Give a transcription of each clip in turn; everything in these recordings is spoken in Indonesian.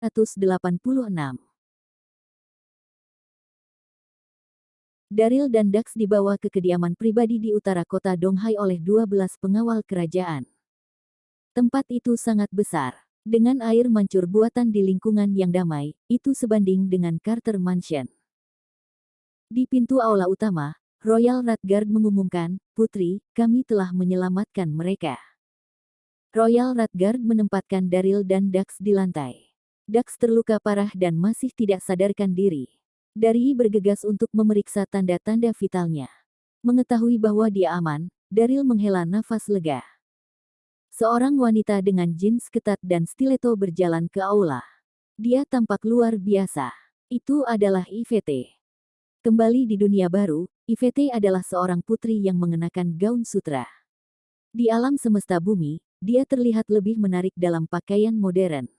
186. Daryl dan Dax dibawa ke kediaman pribadi di utara kota Donghai oleh 12 pengawal kerajaan. Tempat itu sangat besar. Dengan air mancur buatan di lingkungan yang damai, itu sebanding dengan Carter Mansion. Di pintu aula utama, Royal Rat Guard mengumumkan, "Putri, kami telah menyelamatkan mereka." Royal Rat Guard menempatkan Daryl dan Dax di lantai. Dax terluka parah dan masih tidak sadarkan diri. Daryl bergegas untuk memeriksa tanda-tanda vitalnya. Mengetahui bahwa dia aman, Daryl menghela nafas lega. Seorang wanita dengan jeans ketat dan stiletto berjalan ke aula. Dia tampak luar biasa. Itu adalah Yvette. Kembali di dunia baru, Yvette adalah seorang putri yang mengenakan gaun sutra. Di alam semesta bumi, dia terlihat lebih menarik dalam pakaian modern.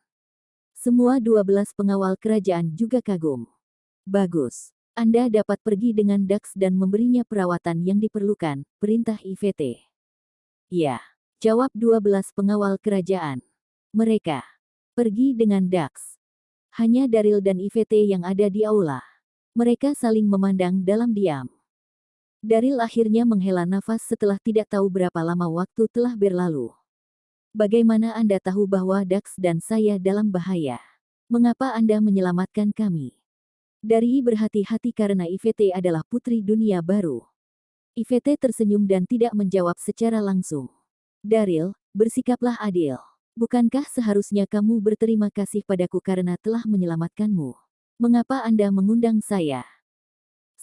Semua 12 pengawal kerajaan juga kagum. "Bagus. Anda dapat pergi dengan Dax dan memberinya perawatan yang diperlukan," perintah Yvette. "Ya," jawab 12 pengawal kerajaan. Mereka pergi dengan Dax. Hanya Daryl dan Yvette yang ada di aula. Mereka saling memandang dalam diam. Daryl akhirnya menghela nafas setelah tidak tahu berapa lama waktu telah berlalu. "Bagaimana Anda tahu bahwa Dax dan saya dalam bahaya? Mengapa Anda menyelamatkan kami?" Daryl berhati-hati karena Yvette adalah putri dunia baru. Yvette tersenyum dan tidak menjawab secara langsung. "Daryl, bersikaplah adil. Bukankah seharusnya kamu berterima kasih padaku karena telah menyelamatkanmu? Mengapa Anda mengundang saya?"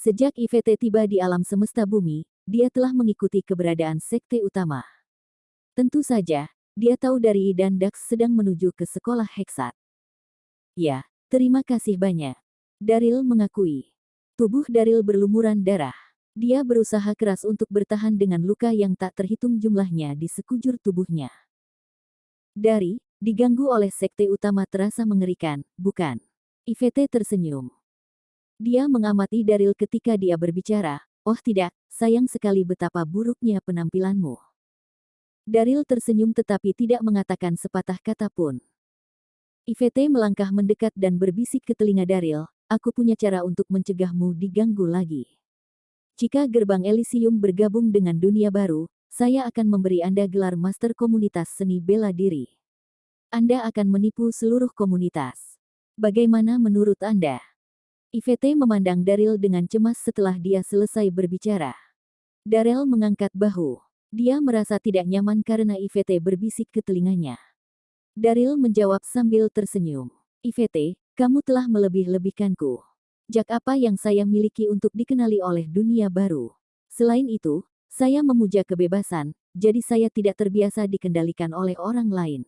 Sejak Yvette tiba di alam semesta bumi, dia telah mengikuti keberadaan sekte utama. Tentu saja, dia tahu Daryl dan Dax sedang menuju ke sekolah Heksat. "Ya, terima kasih banyak," Daryl mengakui. Tubuh Daryl berlumuran darah. Dia berusaha keras untuk bertahan dengan luka yang tak terhitung jumlahnya di sekujur tubuhnya. "Daryl, diganggu oleh sekte utama terasa mengerikan, bukan?" Yvette tersenyum. Dia mengamati Daryl ketika dia berbicara. "Oh tidak, sayang sekali betapa buruknya penampilanmu." Daryl tersenyum tetapi tidak mengatakan sepatah kata pun. Yvette melangkah mendekat dan berbisik ke telinga Daryl, "Aku punya cara untuk mencegahmu diganggu lagi. Jika Gerbang Elysium bergabung dengan dunia baru, saya akan memberi Anda gelar Master Komunitas Seni Bela Diri. Anda akan menipu seluruh komunitas. Bagaimana menurut Anda?" Yvette memandang Daryl dengan cemas setelah dia selesai berbicara. Daryl mengangkat bahu. Dia merasa tidak nyaman karena Yvette berbisik ke telinganya. Daryl menjawab sambil tersenyum. "Yvette, kamu telah melebih-lebihkanku. Jak apa yang saya miliki untuk dikenali oleh dunia baru. Selain itu, saya memuja kebebasan, jadi saya tidak terbiasa dikendalikan oleh orang lain.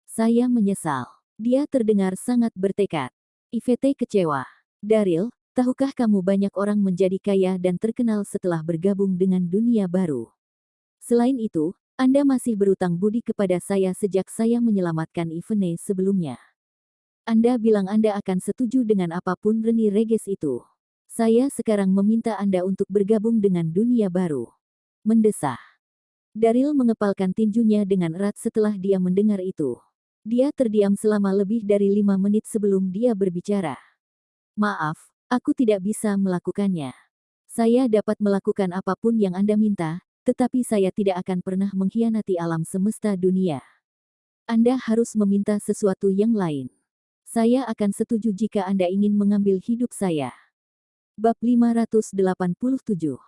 Saya menyesal." Dia terdengar sangat bertekad. Yvette kecewa. "Daryl, tahukah kamu banyak orang menjadi kaya dan terkenal setelah bergabung dengan dunia baru? Selain itu, Anda masih berutang budi kepada saya sejak saya menyelamatkan Yvette sebelumnya. Anda bilang Anda akan setuju dengan apapun Reni Regis itu. Saya sekarang meminta Anda untuk bergabung dengan dunia baru." Mendesah. Daryl mengepalkan tinjunya dengan erat setelah dia mendengar itu. Dia terdiam selama lebih dari 5 menit sebelum dia berbicara. "Maaf, aku tidak bisa melakukannya. Saya dapat melakukan apapun yang Anda minta, tetapi saya tidak akan pernah mengkhianati alam semesta dunia. Anda harus meminta sesuatu yang lain. Saya akan setuju jika Anda ingin mengambil hidup saya." Bab 587.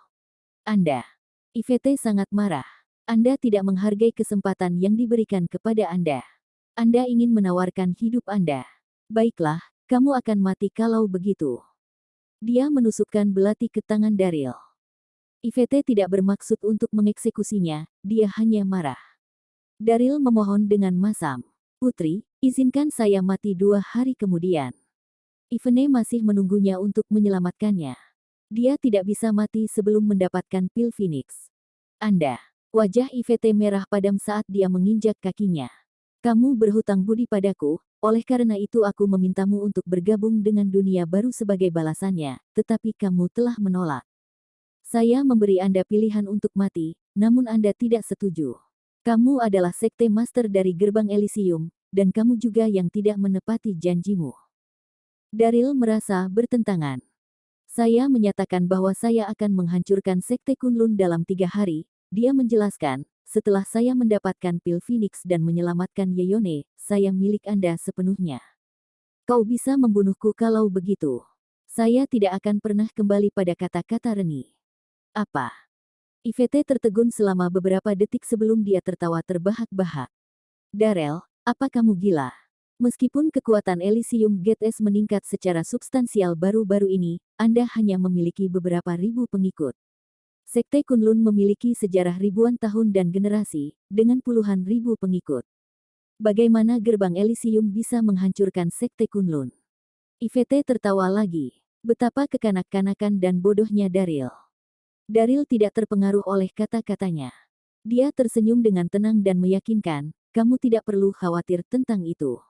Anda. Yvette sangat marah. "Anda tidak menghargai kesempatan yang diberikan kepada Anda. Anda ingin menawarkan hidup Anda. Baiklah, kamu akan mati kalau begitu." Dia menusukkan belati ke tangan Daryl. Yvette tidak bermaksud untuk mengeksekusinya, dia hanya marah. Daryl memohon dengan masam. "Putri, izinkan saya mati 2 hari kemudian. Yvette masih menunggunya untuk menyelamatkannya. Dia tidak bisa mati sebelum mendapatkan pil Phoenix." "Anda." Wajah Yvette merah padam saat dia menginjak kakinya. "Kamu berhutang budi padaku, oleh karena itu aku memintamu untuk bergabung dengan dunia baru sebagai balasannya, tetapi kamu telah menolak. Saya memberi Anda pilihan untuk mati, namun Anda tidak setuju. Kamu adalah sekte master dari Gerbang Elysium, dan kamu juga yang tidak menepati janjimu. Daryl merasa bertentangan. Saya menyatakan bahwa saya akan menghancurkan Sekte Kunlun dalam 3 hari, dia menjelaskan, setelah saya mendapatkan pil Phoenix dan menyelamatkan Yeyone, saya milik Anda sepenuhnya. Kau bisa membunuhku kalau begitu. Saya tidak akan pernah kembali pada kata-kata Reni. Apa? Yvette tertegun selama beberapa detik sebelum dia tertawa terbahak-bahak. Daryl, apa kamu gila? Meskipun kekuatan Elysium Gate S meningkat secara substansial baru-baru ini, Anda hanya memiliki beberapa ribu pengikut. Sekte Kunlun memiliki sejarah ribuan tahun dan generasi, dengan puluhan ribu pengikut. Bagaimana gerbang Elysium bisa menghancurkan Sekte Kunlun? Yvette tertawa lagi. Betapa kekanak-kanakan dan bodohnya Daryl. Daryl tidak terpengaruh oleh kata-katanya. Dia tersenyum dengan tenang dan meyakinkan, kamu tidak perlu khawatir tentang itu.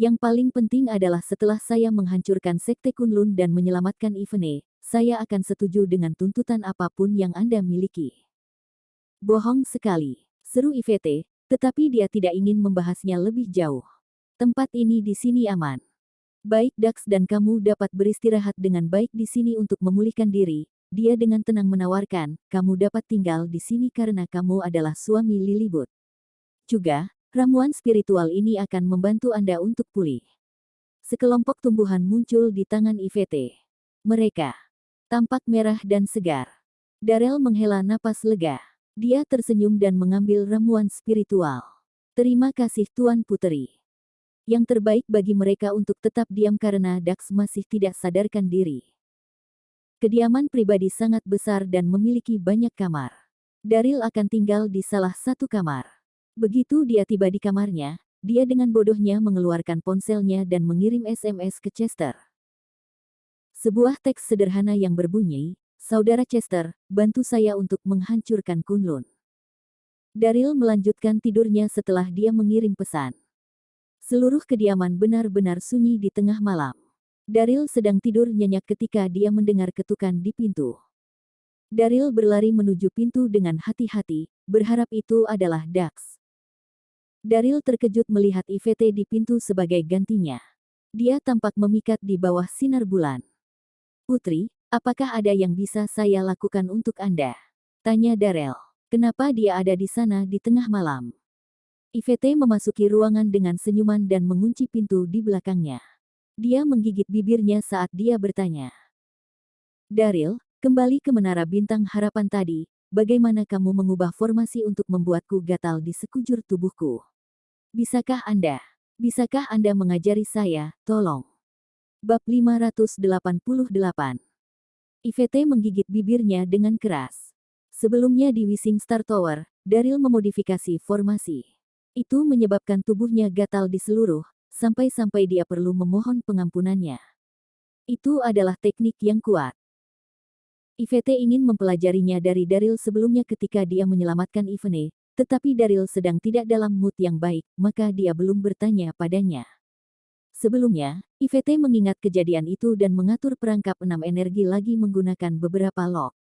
Yang paling penting adalah setelah saya menghancurkan Sekte Kunlun dan menyelamatkan Yvonne, saya akan setuju dengan tuntutan apapun yang Anda miliki. Bohong sekali, seru Yvette, tetapi dia tidak ingin membahasnya lebih jauh. Tempat ini di sini aman. Baik Dax dan kamu dapat beristirahat dengan baik di sini untuk memulihkan diri, dia dengan tenang menawarkan, kamu dapat tinggal di sini karena kamu adalah suami Lilibut. Juga, ramuan spiritual ini akan membantu Anda untuk pulih. Sekelompok tumbuhan muncul di tangan Yvette. Mereka tampak merah dan segar. Daryl menghela napas lega. Dia tersenyum dan mengambil ramuan spiritual. Terima kasih Tuan Puteri. Yang terbaik bagi mereka untuk tetap diam karena Dax masih tidak sadarkan diri. Kediaman pribadi sangat besar dan memiliki banyak kamar. Daryl akan tinggal di salah satu kamar. Begitu dia tiba di kamarnya, dia dengan bodohnya mengeluarkan ponselnya dan mengirim SMS ke Chester. Sebuah teks sederhana yang berbunyi, Saudara Chester, bantu saya untuk menghancurkan Kunlun. Daryl melanjutkan tidurnya setelah dia mengirim pesan. Seluruh kediaman benar-benar sunyi di tengah malam. Daryl sedang tidur nyenyak ketika dia mendengar ketukan di pintu. Daryl berlari menuju pintu dengan hati-hati, berharap itu adalah Dax. Daryl terkejut melihat Yvette di pintu sebagai gantinya. Dia tampak memikat di bawah sinar bulan. Putri, apakah ada yang bisa saya lakukan untuk Anda? Tanya Daryl. Kenapa dia ada di sana di tengah malam? Yvette memasuki ruangan dengan senyuman dan mengunci pintu di belakangnya. Dia menggigit bibirnya saat dia bertanya. Daryl, kembali ke Menara Bintang Harapan tadi, bagaimana kamu mengubah formasi untuk membuatku gatal di sekujur tubuhku? Bisakah Anda mengajari saya, tolong? Bab 588. Yvette menggigit bibirnya dengan keras. Sebelumnya di Wishing Star Tower, Daryl memodifikasi formasi. Itu menyebabkan tubuhnya gatal di seluruh, sampai-sampai dia perlu memohon pengampunannya. Itu adalah teknik yang kuat. Yvette ingin mempelajarinya dari Daryl sebelumnya ketika dia menyelamatkan Yvonne, tetapi Daryl sedang tidak dalam mood yang baik, maka dia belum bertanya padanya. Sebelumnya, Yvette mengingat kejadian itu dan mengatur perangkap 6 energi lagi menggunakan beberapa lock.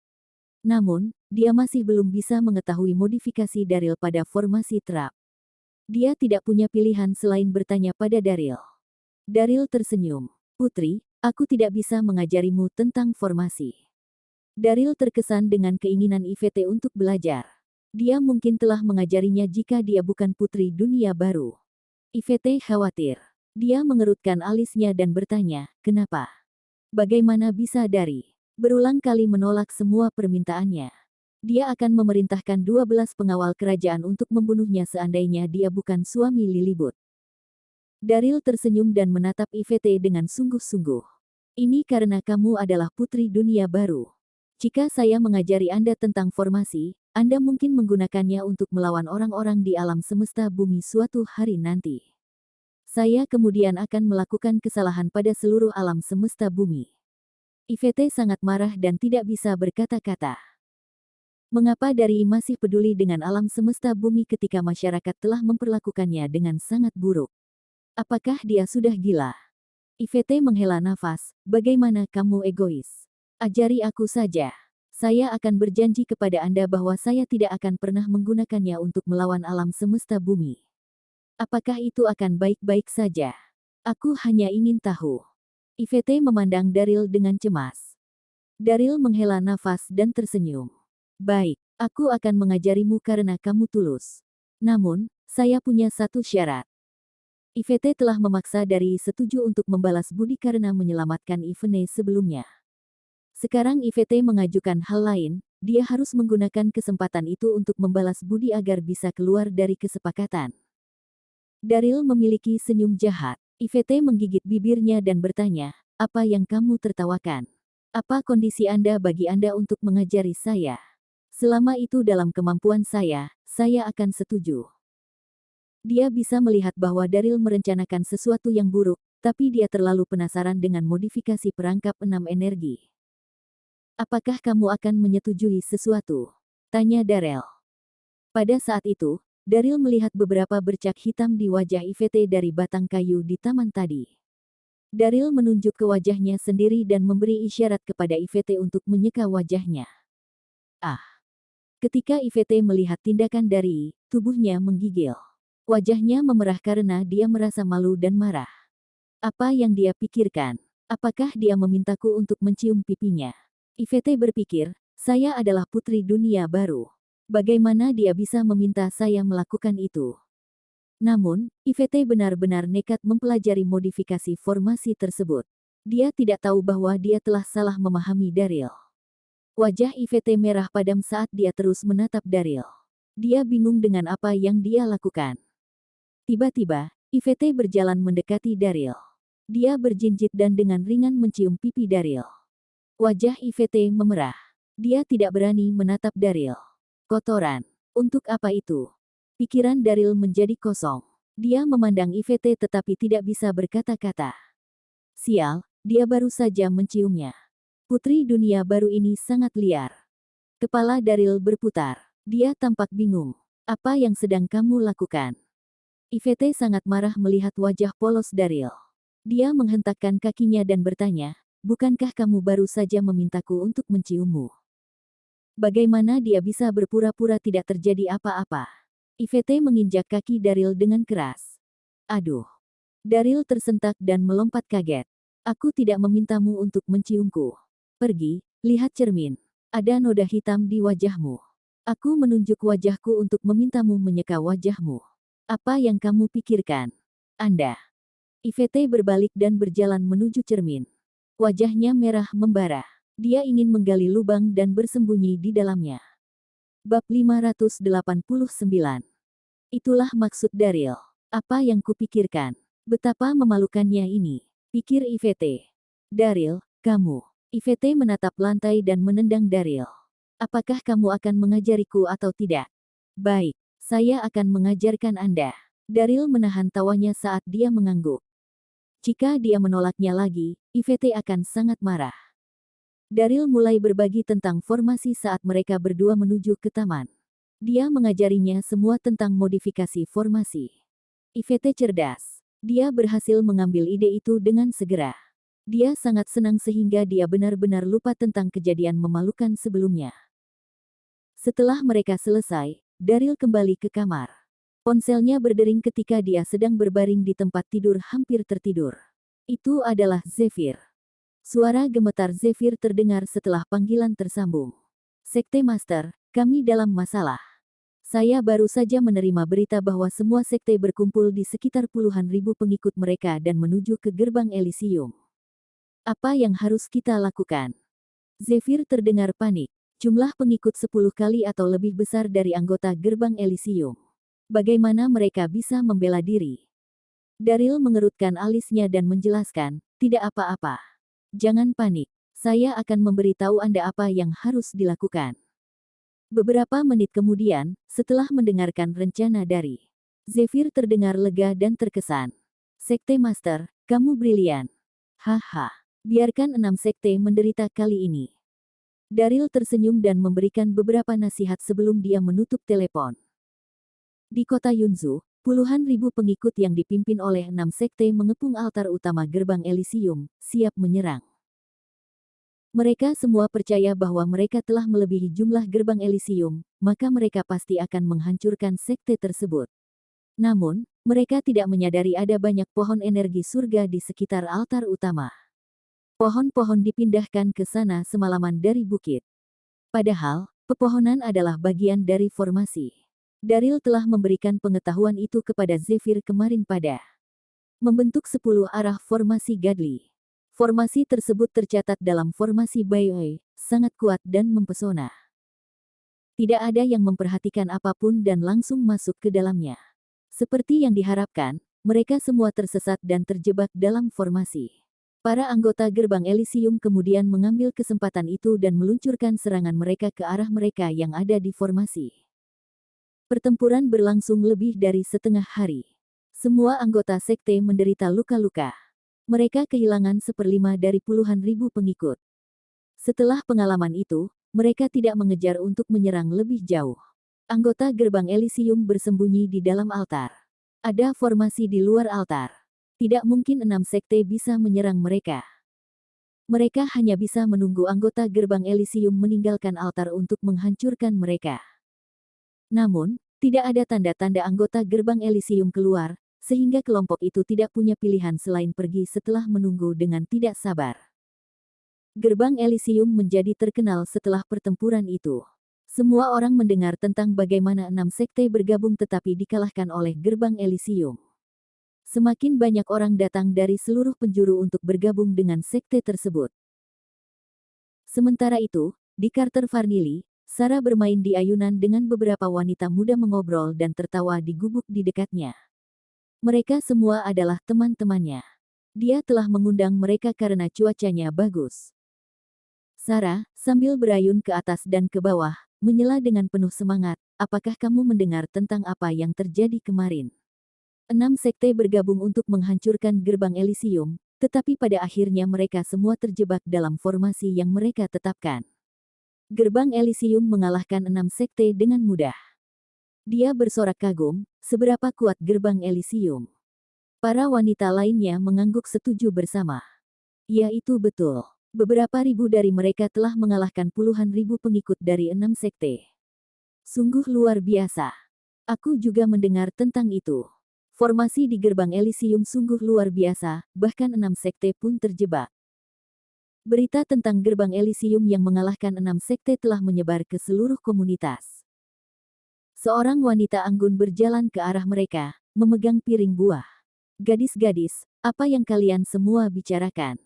Namun, dia masih belum bisa mengetahui modifikasi Daryl pada formasi trap. Dia tidak punya pilihan selain bertanya pada Daryl. Daryl tersenyum. Putri, aku tidak bisa mengajarimu tentang formasi. Daryl terkesan dengan keinginan Yvette untuk belajar. Dia mungkin telah mengajarinya jika dia bukan putri dunia baru. Yvette khawatir. Dia mengerutkan alisnya dan bertanya, kenapa? Bagaimana bisa Dari? Berulang kali menolak semua permintaannya. Dia akan memerintahkan 12 pengawal kerajaan untuk membunuhnya seandainya dia bukan suami Lilibut. Daryl tersenyum dan menatap Yvette dengan sungguh-sungguh. Ini karena kamu adalah putri dunia baru. Jika saya mengajari Anda tentang formasi, Anda mungkin menggunakannya untuk melawan orang-orang di alam semesta bumi suatu hari nanti. Saya kemudian akan melakukan kesalahan pada seluruh alam semesta bumi. Yvette sangat marah dan tidak bisa berkata-kata. Mengapa Dari masih peduli dengan alam semesta bumi ketika masyarakat telah memperlakukannya dengan sangat buruk? Apakah dia sudah gila? Yvette menghela nafas, bagaimana kamu egois? Ajari aku saja. Saya akan berjanji kepada Anda bahwa saya tidak akan pernah menggunakannya untuk melawan alam semesta bumi. Apakah itu akan baik-baik saja? Aku hanya ingin tahu. Ivete memandang Daryl dengan cemas. Daryl menghela nafas dan tersenyum. Baik, aku akan mengajarimu karena kamu tulus. Namun, saya punya satu syarat. Ivete telah memaksa Dari setuju untuk membalas budi karena menyelamatkan Ivene sebelumnya. Sekarang Ivete mengajukan hal lain, dia harus menggunakan kesempatan itu untuk membalas budi agar bisa keluar dari kesepakatan. Daryl memiliki senyum jahat. Ivete menggigit bibirnya dan bertanya, apa yang kamu tertawakan? Apa kondisi Anda bagi Anda untuk mengajari saya? Selama itu dalam kemampuan saya akan setuju. Dia bisa melihat bahwa Daryl merencanakan sesuatu yang buruk, tapi dia terlalu penasaran dengan modifikasi perangkap 6 energi. Apakah kamu akan menyetujui sesuatu? Tanya Daryl. Pada saat itu, Daryl melihat beberapa bercak hitam di wajah Ivete dari batang kayu di taman tadi. Daryl menunjuk ke wajahnya sendiri dan memberi isyarat kepada Ivete untuk menyeka wajahnya. Ah! Ketika Ivete melihat tindakan Dari, tubuhnya menggigil. Wajahnya memerah karena dia merasa malu dan marah. Apa yang dia pikirkan? Apakah dia memintaku untuk mencium pipinya? Ivete berpikir, saya adalah putri dunia baru. Bagaimana dia bisa meminta saya melakukan itu? Namun, Ivete benar-benar nekat mempelajari modifikasi formasi tersebut. Dia tidak tahu bahwa dia telah salah memahami Daryl. Wajah Ivete merah padam saat dia terus menatap Daryl. Dia bingung dengan apa yang dia lakukan. Tiba-tiba, Ivete berjalan mendekati Daryl. Dia berjinjit dan dengan ringan mencium pipi Daryl. Wajah Ivete memerah. Dia tidak berani menatap Daryl. Kotoran. Untuk apa itu? Pikiran Daryl menjadi kosong. Dia memandang Ivete tetapi tidak bisa berkata-kata. Sial, dia baru saja menciumnya. Putri dunia baru ini sangat liar. Kepala Daryl berputar. Dia tampak bingung. Apa yang sedang kamu lakukan? Ivete sangat marah melihat wajah polos Daryl. Dia menghentakkan kakinya dan bertanya, bukankah kamu baru saja memintaku untuk menciummu? Bagaimana dia bisa berpura-pura tidak terjadi apa-apa? Ivete menginjak kaki Daryl dengan keras. Aduh. Daryl tersentak dan melompat kaget. Aku tidak memintamu untuk menciumku. Pergi, lihat cermin. Ada noda hitam di wajahmu. Aku menunjuk wajahku untuk memintamu menyeka wajahmu. Apa yang kamu pikirkan? Anda. Ivete berbalik dan berjalan menuju cermin. Wajahnya merah membara. Dia ingin menggali lubang dan bersembunyi di dalamnya. Bab 589. Itulah maksud Daryl. Apa yang kupikirkan? Betapa memalukannya ini, pikir Ivete. Daryl, kamu. Ivete menatap lantai dan menendang Daryl. Apakah kamu akan mengajariku atau tidak? Baik, saya akan mengajarkan Anda. Daryl menahan tawanya saat dia mengangguk. Jika dia menolaknya lagi, Ivete akan sangat marah. Daryl mulai berbagi tentang formasi saat mereka berdua menuju ke taman. Dia mengajarinya semua tentang modifikasi formasi. Ivete cerdas. Dia berhasil mengambil ide itu dengan segera. Dia sangat senang sehingga dia benar-benar lupa tentang kejadian memalukan sebelumnya. Setelah mereka selesai, Daryl kembali ke kamar. Ponselnya berdering ketika dia sedang berbaring di tempat tidur hampir tertidur. Itu adalah Zephyr. Suara gemetar Zephyr terdengar setelah panggilan tersambung. Sekte Master, kami dalam masalah. Saya baru saja menerima berita bahwa semua sekte berkumpul di sekitar puluhan ribu pengikut mereka dan menuju ke gerbang Elysium. Apa yang harus kita lakukan? Zephyr terdengar panik. Jumlah pengikut 10 kali atau lebih besar dari anggota gerbang Elysium. Bagaimana mereka bisa membela diri? Daryl mengerutkan alisnya dan menjelaskan, tidak apa-apa. Jangan panik. Saya akan memberitahu Anda apa yang harus dilakukan. Beberapa menit kemudian, setelah mendengarkan rencana dari Zephyr terdengar lega dan terkesan. Sekte Master, kamu brilian. Haha, biarkan 6 sekte menderita kali ini. Daryl tersenyum dan memberikan beberapa nasihat sebelum dia menutup telepon. Di kota Yunzu, puluhan ribu pengikut yang dipimpin oleh 6 sekte mengepung altar utama gerbang Elysium, siap menyerang. Mereka semua percaya bahwa mereka telah melebihi jumlah gerbang Elysium, maka mereka pasti akan menghancurkan sekte tersebut. Namun, Mereka tidak menyadari ada banyak pohon energi surga di sekitar altar utama. Pohon-pohon dipindahkan ke sana semalaman dari bukit. Padahal, pepohonan adalah bagian dari formasi. Daryl telah memberikan pengetahuan itu kepada Zephyr kemarin pada membentuk 10 arah formasi Godly. Formasi tersebut tercatat dalam formasi Baiyue, sangat kuat dan mempesona. Tidak ada yang memperhatikan apapun dan langsung masuk ke dalamnya. Seperti yang diharapkan, mereka semua tersesat dan terjebak dalam formasi. Para anggota gerbang Elysium kemudian mengambil kesempatan itu dan meluncurkan serangan mereka ke arah mereka yang ada di formasi. Pertempuran berlangsung lebih dari setengah hari. Semua anggota sekte menderita luka-luka. Mereka kehilangan 1/5 dari puluhan ribu pengikut. Setelah pengalaman itu, mereka tidak mengejar untuk menyerang lebih jauh. Anggota gerbang Elysium bersembunyi di dalam altar. Ada formasi di luar altar. Tidak mungkin 6 sekte bisa menyerang mereka. Mereka hanya bisa menunggu anggota gerbang Elysium meninggalkan altar untuk menghancurkan mereka. Namun, tidak ada tanda-tanda anggota gerbang Elysium keluar, sehingga kelompok itu tidak punya pilihan selain pergi setelah menunggu dengan tidak sabar. Gerbang Elysium menjadi terkenal setelah pertempuran itu. Semua orang mendengar tentang bagaimana 6 sekte bergabung tetapi dikalahkan oleh gerbang Elysium. Semakin banyak orang datang dari seluruh penjuru untuk bergabung dengan sekte tersebut. Sementara itu, di Carter Farnilly, Sarah bermain di ayunan dengan beberapa wanita muda mengobrol dan tertawa di gubuk di dekatnya. Mereka semua adalah teman-temannya. Dia telah mengundang mereka karena cuacanya bagus. Sarah, sambil berayun ke atas dan ke bawah, menyela dengan penuh semangat, apakah kamu mendengar tentang apa yang terjadi kemarin? 6 sekte bergabung untuk menghancurkan gerbang Elysium, tetapi pada akhirnya mereka semua terjebak dalam formasi yang mereka tetapkan. Gerbang Elysium mengalahkan 6 sekte dengan mudah. Dia bersorak kagum, seberapa kuat gerbang Elysium. Para wanita lainnya mengangguk setuju bersama. Ya, itu betul. Beberapa ribu dari mereka telah mengalahkan puluhan ribu pengikut dari 6 sekte. Sungguh luar biasa. Aku juga mendengar tentang itu. Formasi di gerbang Elysium sungguh luar biasa, bahkan 6 sekte pun terjebak. Berita tentang gerbang Elysium yang mengalahkan 6 sekte telah menyebar ke seluruh komunitas. Seorang wanita anggun berjalan ke arah mereka, memegang piring buah. Gadis-gadis, apa yang kalian semua bicarakan?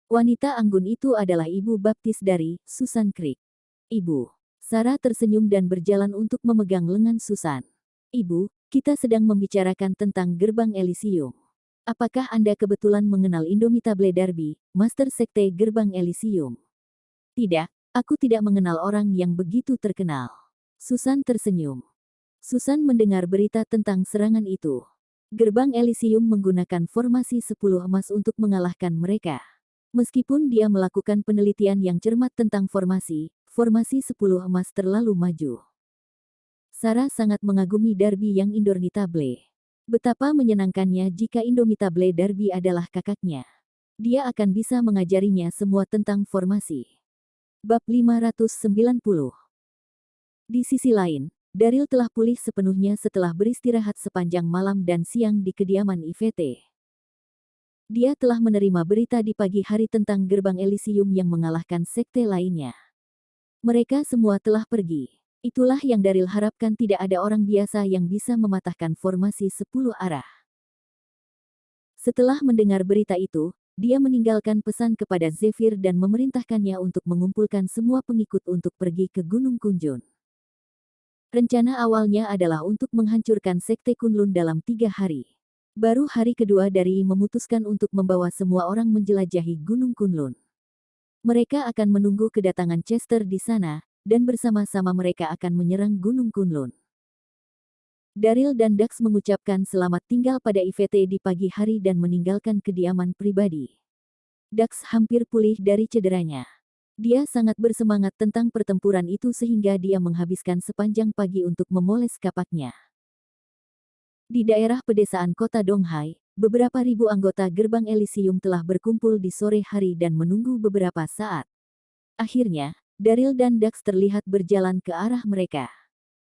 Wanita anggun itu adalah ibu baptis dari Susan Creek. Ibu. Sarah tersenyum dan berjalan untuk memegang lengan Susan. Ibu, kita sedang membicarakan tentang gerbang Elysium. Apakah Anda kebetulan mengenal Indomitable Darby, Master Sekte Gerbang Elysium? Tidak, aku tidak mengenal orang yang begitu terkenal. Susan tersenyum. Susan mendengar berita tentang serangan itu. Gerbang Elysium menggunakan formasi 10 emas untuk mengalahkan mereka. Meskipun dia melakukan penelitian yang cermat tentang formasi 10 emas terlalu maju. Sarah sangat mengagumi Darby yang Indomitable. Betapa menyenangkannya jika Indomitable Darby adalah kakaknya. Dia akan bisa mengajarinya semua tentang formasi. Bab 590. Di sisi lain, Daryl telah pulih sepenuhnya setelah beristirahat sepanjang malam dan siang di kediaman Yvette. Dia telah menerima berita di pagi hari tentang gerbang Elysium yang mengalahkan sekte lainnya. Mereka semua telah pergi. Itulah yang Daryl harapkan, tidak ada orang biasa yang bisa mematahkan formasi 10 arah. Setelah mendengar berita itu, dia meninggalkan pesan kepada Zephyr dan memerintahkannya untuk mengumpulkan semua pengikut untuk pergi ke Gunung Kunjun. Rencana awalnya adalah untuk menghancurkan sekte Kunlun dalam 3 hari. Baru hari kedua Dari memutuskan untuk membawa semua orang menjelajahi Gunung Kunlun. Mereka akan menunggu kedatangan Chester di sana, dan bersama-sama mereka akan menyerang Gunung Kunlun. Daryl dan Dax mengucapkan selamat tinggal pada Yvette di pagi hari dan meninggalkan kediaman pribadi. Dax hampir pulih dari cederanya. Dia sangat bersemangat tentang pertempuran itu sehingga dia menghabiskan sepanjang pagi untuk memoles kapaknya. Di daerah pedesaan kota Donghai, beberapa ribu anggota gerbang Elysium telah berkumpul di sore hari dan menunggu beberapa saat. Akhirnya, Daryl dan Dax terlihat berjalan ke arah mereka.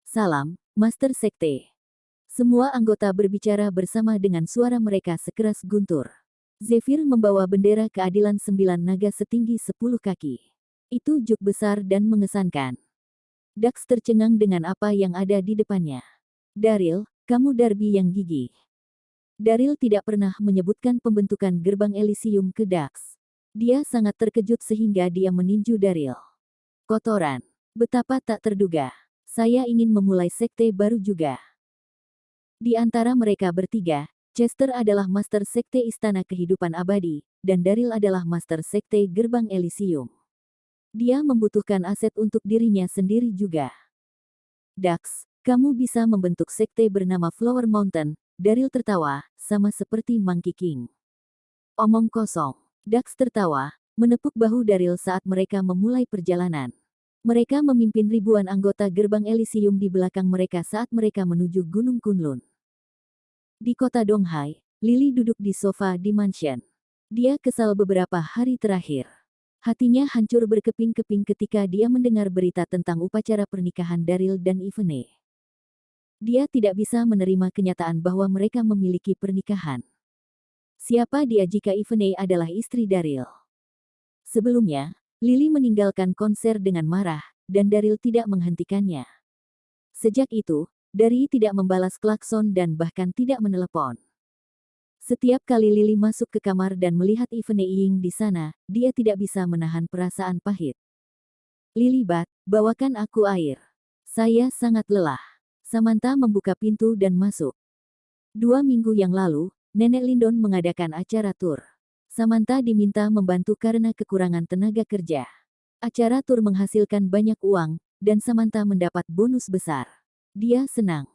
Salam, Master Sekte. Semua anggota berbicara bersama dengan suara mereka sekeras guntur. Zephyr membawa bendera keadilan 9 naga setinggi 10 kaki. Itu juk besar dan mengesankan. Dax tercengang dengan apa yang ada di depannya. Daryl, kamu Darby yang gigih. Daryl tidak pernah menyebutkan pembentukan gerbang Elysium ke Dax. Dia sangat terkejut sehingga dia meninju Daryl. Kotoran. Betapa tak terduga. Saya ingin memulai sekte baru juga. Di antara mereka bertiga, Chester adalah Master Sekte Istana Kehidupan Abadi, dan Daryl adalah Master Sekte Gerbang Elysium. Dia membutuhkan aset untuk dirinya sendiri juga. Dax, kamu bisa membentuk sekte bernama Flower Mountain. Daryl tertawa, sama seperti Monkey King. Omong kosong. Dax tertawa, menepuk bahu Daryl saat mereka memulai perjalanan. Mereka memimpin ribuan anggota gerbang Elysium di belakang mereka saat mereka menuju Gunung Kunlun. Di kota Donghai, Lily duduk di sofa di mansion. Dia kesal beberapa hari terakhir. Hatinya hancur berkeping-keping ketika dia mendengar berita tentang upacara pernikahan Daryl dan Yvonne. Dia tidak bisa menerima kenyataan bahwa mereka memiliki pernikahan. Siapa dia jika Yvonne adalah istri Daryl? Sebelumnya, Lily meninggalkan konser dengan marah, dan Daryl tidak menghentikannya. Sejak itu, Daryl tidak membalas klakson dan bahkan tidak menelepon. Setiap kali Lily masuk ke kamar dan melihat Yvonne Ying di sana, dia tidak bisa menahan perasaan pahit. Lily Bat, bawakan aku air. Saya sangat lelah. Samantha membuka pintu dan masuk. 2 minggu yang lalu, Nenek Lindon mengadakan acara tur. Samantha diminta membantu karena kekurangan tenaga kerja. Acara tur menghasilkan banyak uang, dan Samantha mendapat bonus besar. Dia senang.